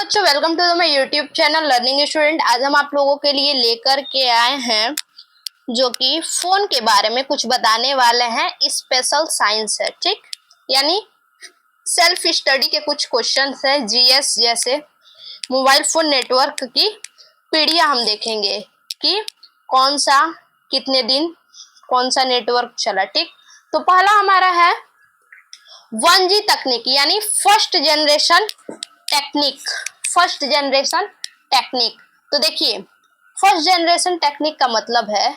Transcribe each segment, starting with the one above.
बच्चों, welcome to my YouTube channel learning student. आज हम आप लोगों के लिए लेकर के आए हैं जो कि फोन के बारे में कुछ बताने वाले हैं। स्पेशल साइंस है, ठीक, यानी सेल्फ स्टडी के कुछ क्वेश्चंस है। जीएस जैसे मोबाइल फोन नेटवर्क की पीढ़ियां हम देखेंगे कि कौन सा कितने दिन कौन सा नेटवर्क चला, ठीक। तो पहला हमारा है 1G तकनीक यानी फर्स्ट जनरेशन टेक्निक। तो देखिए, फर्स्ट जनरेशन टेक्निक का मतलब है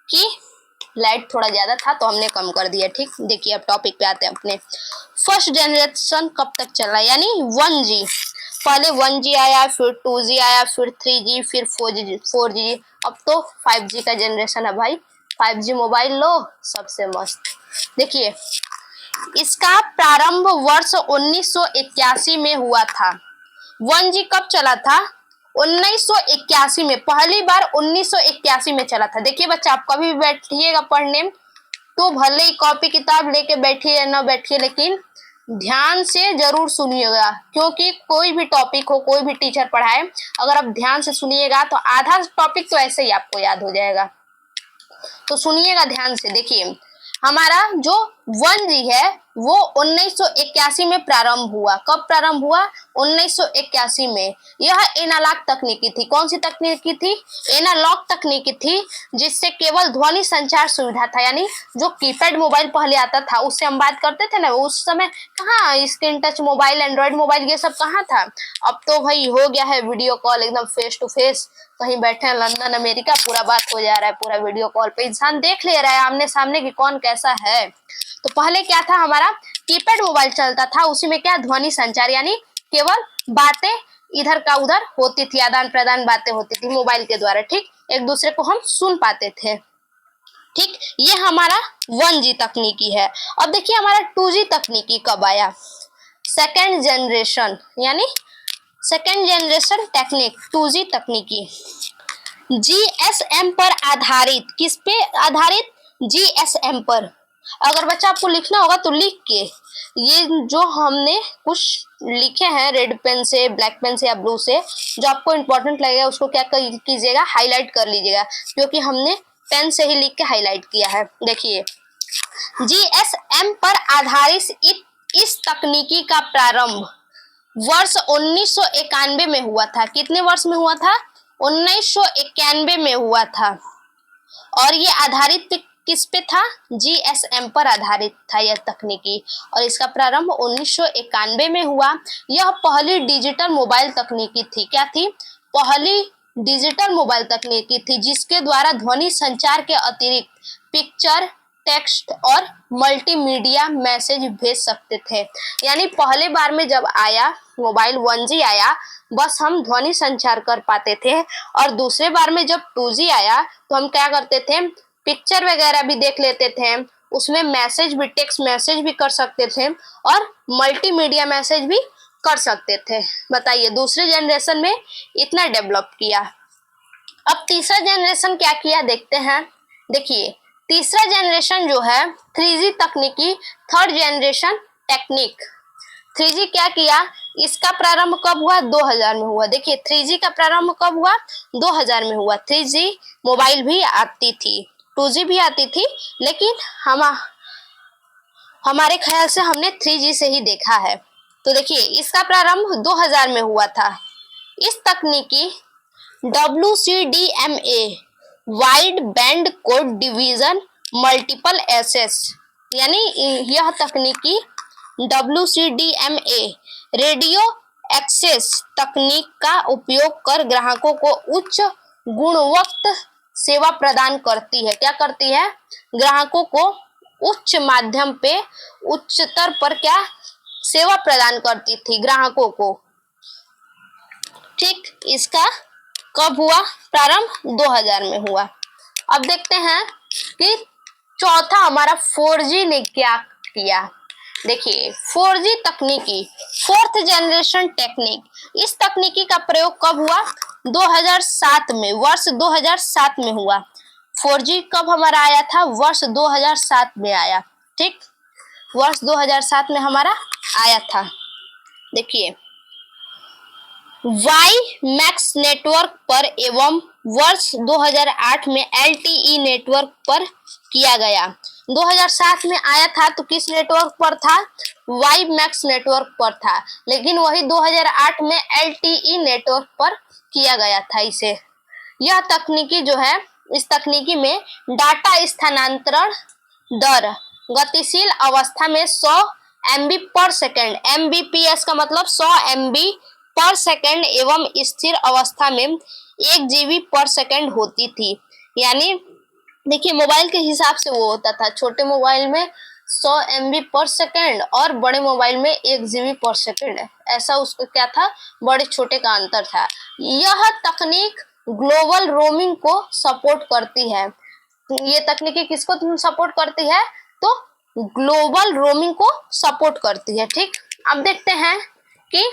कि लाइट थोड़ा ज्यादा था तो हमने कम कर दिया, ठीक। देखिए अब टॉपिक पे आते हैं अपने। फर्स्ट जनरेशन कब तक चला, यानी 1G। पहले 1G आया, फिर 2G आया, फिर 3G, फिर 4G। अब तो 5G का जनरेशन है भाई। 5G मोबाइल लो, सबसे मस्त। देखिए, इसका प्रारंभ वर्ष 1981 में हुआ था। 1G कब चला था? 1981 में, पहली बार 1981 में चला था। देखिए बच्चा, आप कभी भी बैठिएगा पढ़ने तो भले ही कॉपी किताब लेके बैठिए या ना बैठिए, लेकिन ध्यान से जरूर सुनिएगा, क्योंकि कोई भी टॉपिक हो, कोई भी टीचर पढ़ाए, अगर आप ध्यान से सुनिएगा तो आधा टॉपिक तो ऐसे ही आपको याद हो जाएगा। तो सुनिएगा ध्यान से। देखिए, हमारा जो 1G है वो 1981 में प्रारंभ हुआ। कब प्रारंभ हुआ? 1981 में। यह एनालॉग तकनीकी थी। कौन सी तकनीकी थी? एनालॉग तकनीकी थी, जिससे केवल ध्वनि संचार सुविधा था। यानी जो कीपैड मोबाइल पहले आता था, उससे हम बात करते थे ना, उस समय कहाँ screen touch mobile, Android mobile ये सब कहाँ था। अब तो भाई हो गया है वीडियो कॉल, एकदम फेस टू फेस। कहीं बैठे हैं लंदन अमेरिका, पूरा बात हो जा रहा है, पूरा वीडियो कॉल पे इंसान देख ले रहा है आमने सामने कि कौन कैसा है। तो पहले क्या था, हमारा कीपैड मोबाइल चलता था, उसी में क्या ध्वनि संचार, यानी केवल बातें इधर का उधर होती थी, आदान प्रदान बातें होती थी मोबाइल के द्वारा, ठीक। एक दूसरे को हम सुन पाते थे, ठीक। ये हमारा 1G तकनीकी है। अब देखिए हमारा 2G तकनीकी कब आया? सेकेंड जनरेशन, यानी सेकेंड जनरेशन टेक्निक, 2G तकनीकी। GSM पर आधारित, किस पे आधारित? GSM पर। अगर बच्चा आपको लिखना होगा तो लिख के, ये जो हमने कुछ लिखे हैं रेड पेन से, ब्लैक पेन से या ब्लू से, जो आपको इंपॉर्टेंट लगेगा उसको क्या कीजिएगा, हाईलाइट कर लीजिएगा, क्योंकि हमने पेन से ही लिख के हाईलाइट किया है। देखिए, GSM पर आधारित इस तकनीकी का प्रारंभ वर्ष 1991 में हुआ था। कितने वर्ष में हुआ था? 1991 में हुआ था। और ये आधारित किस पे था? GSM पर आधारित था यह तकनीकी, और इसका प्रारंभ 1991 में हुआ। यह पहली डिजिटल मोबाइल तकनीकी थी। क्या थी? पहली डिजिटल मोबाइल तकनीकी थी, जिसके द्वारा ध्वनि संचार के अतिरिक्त पिक्चर, टेक्स्ट और मल्टीमीडिया मैसेज भेज सकते थे। यानी पहले बार में जब आया मोबाइल 1G आया, बस हम ध्वनि संचार कर पाते थे, और दूसरे बार में जब 2G आया तो हम क्या करते थे, पिक्चर वगैरह भी देख लेते थे, उसमें मैसेज भी, टेक्स्ट मैसेज भी कर सकते थे, और मल्टीमीडिया मैसेज भी कर सकते थे। बताइए, दूसरे जनरेशन में इतना डेवलप किया। अब तीसरा जनरेशन क्या किया देखते हैं। देखिए, तीसरा जनरेशन जो है 3G तकनीकी, थर्ड जनरेशन टेक्निक। 3G क्या किया? इसका प्रारंभ कब हुआ? 2000 में हुआ। देखिए, 3G का प्रारंभ कब हुआ? 2000 में हुआ। 3G मोबाइल भी आती थी, 2G भी आती थी, लेकिन हमारे ख्याल से हमने 3G से ही देखा है। तो देखिए, इसका प्रारंभ 2000 में हुआ था। इस तकनीकी WCDMA, wide band code division multiple access, यानी यह तकनीकी WCDMA रेडियो एक्सेस तकनीक का उपयोग कर ग्राहकों को उच्च गुणवत्ता सेवा प्रदान करती है। क्या करती है? ग्राहकों को उच्च माध्यम पे, उच्चतर पर क्या सेवा प्रदान करती थी ग्राहकों को, ठीक। इसका कब हुआ प्रारंभ? 2000 में हुआ। अब देखते हैं कि चौथा हमारा 4G ने क्या किया। देखिए, 4G तकनीकी, फोर्थ जनरेशन टेक्निक। इस तकनीकी का प्रयोग कब हुआ? 2007 में, वर्ष 2007 में हुआ। 4G कब हमारा आया था? वर्ष 2007 में आया, ठीक। वर्ष 2007 में हमारा आया था। देखिए, वाई मैक्स नेटवर्क पर एवं वर्ष 2008 में LTE नेटवर्क पर किया गया। 2007 में आया था तो किस नेटवर्क पर था? वाई मैक्स नेटवर्क पर था, लेकिन वही 2008 में LTE नेटवर्क पर किया गया था इसे। यह तकनीकी जो है, इस तकनीकी में डाटा स्थानांतरण दर गतिशील अवस्था में 100 MB पर सेकेंड, MBPS का मतलब 100 MB पर सेकेंड एवं स्थिर अवस्था में 1 GB पर सेकेंड होती थी। यानी देखिए मोबाइल के हिसाब से वो होता था, छोटे मोबाइल में 100 MB पर सेकेंड और बड़े मोबाइल में 1 GB पर सेकेंड, ऐसा उसको क्या था, बड़े छोटे का अंतर था। यह तकनीक ग्लोबल रोमिंग को सपोर्ट करती है। ये तकनीकी किसको सपोर्ट करती है? तो ग्लोबल रोमिंग को सपोर्ट करती है। ठीक, अब देखते हैं कि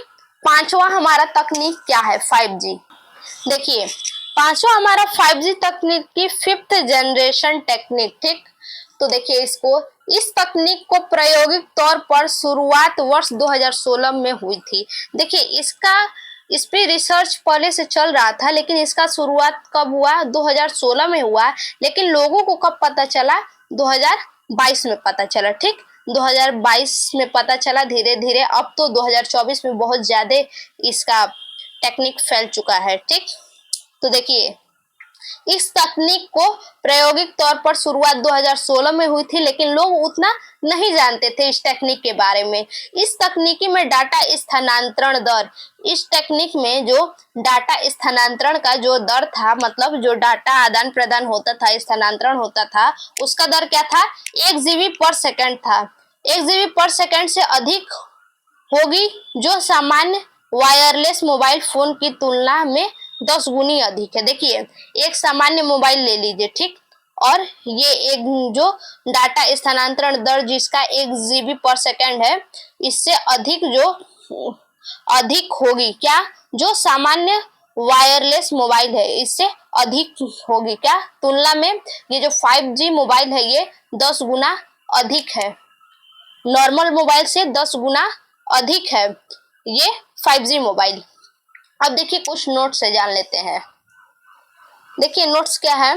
पांचवा हमारा तकनीक क्या है, 5G। देखिए पांचवा हमारा 5G तकनीक की 5th जनरेशन टेक्निक। ठीक, तो देखिए इसको, इस तकनीक को प्रायोगिक तौर पर शुरुआत वर्ष 2016 में हुई थी। देखिए इस पे रिसर्च पहले से चल रहा था, लेकिन इसका शुरुआत कब हुआ? 2016 में हुआ, लेकिन लोगों को कब पता चला? 2022 में पता चला। ठीक, 2022 में पता चला धीरे धीरे, अब तो 2024 में बहुत ज्यादा इसका टेक्निक फैल चुका है। ठीक, तो देखिए इस तकनीक को प्रायोगिक तौर पर शुरुआत 2016 में हुई थी, लेकिन लोग उतना नहीं जानते थे इस टेक्निक के बारे में। इस तकनीकी में डाटा स्थानांतरण दर, इस टेक्निक में जो डाटा स्थानांतरण का जो दर था, मतलब जो डाटा आदान प्रदान होता था, स्थानांतरण होता था, उसका दर क्या था? 1 GB पर सेकेंड था। 1 GB पर सेकेंड से अधिक होगी, जो सामान्य वायरलेस मोबाइल फोन की तुलना में 10 गुनी अधिक है। देखिए एक सामान्य मोबाइल ले लीजिए, ठीक, और ये एक जो डाटा स्थानांतरण दर जिसका 1 GB पर सेकेंड है, इससे अधिक होगी क्या? जो सामान्य वायरलेस मोबाइल है इससे अधिक होगी क्या तुलना में? ये जो 5G मोबाइल है ये 10 गुना अधिक है, नॉर्मल मोबाइल से 10 गुना अधिक है ये 5G मोबाइल। अब देखिए कुछ नोट्स से जान लेते हैं। देखिए नोट्स क्या है?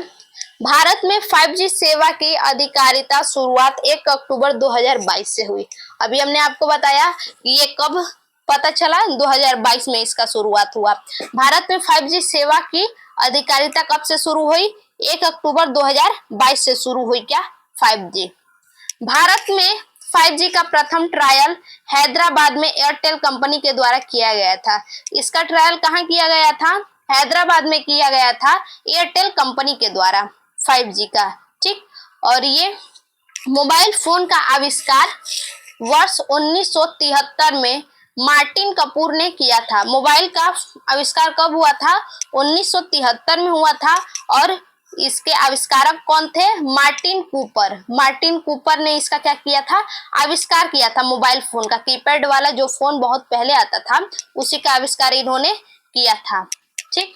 भारत में 5G सेवा की आधिकारिकता शुरुआत 1 अक्टूबर 2022 से हुई। अभी हमने आपको बताया कि ये कब पता चला? 2022 में इसका शुरुआत हुआ। भारत में 5G सेवा की आधिकारिकता कब से शुरू हुई? 1 अक्टूबर 2022 से शुरू हुई क्या? 5G। भारत में 5G का प्रथम ट्रायल हैदराबाद में एयरटेल कंपनी के द्वारा किया गया था। इसका ट्रायल कहाँ किया गया था? हैदराबाद में किया गया था एयरटेल कंपनी के द्वारा 5G का। ठीक, और ये मोबाइल फोन का आविष्कार वर्ष 1973 में मार्टिन कपूर ने किया था। मोबाइल का आविष्कार कब हुआ था? 1973 में हुआ था, और इसके आविष्कारक कौन थे? Martin Cooper. मार्टिन कूपर ने इसका क्या किया था? आविष्कार किया था मोबाइल फोन का। कीपैड वाला जो फोन बहुत पहले आता था उसी का आविष्कार इन्होंने किया था। ठीक,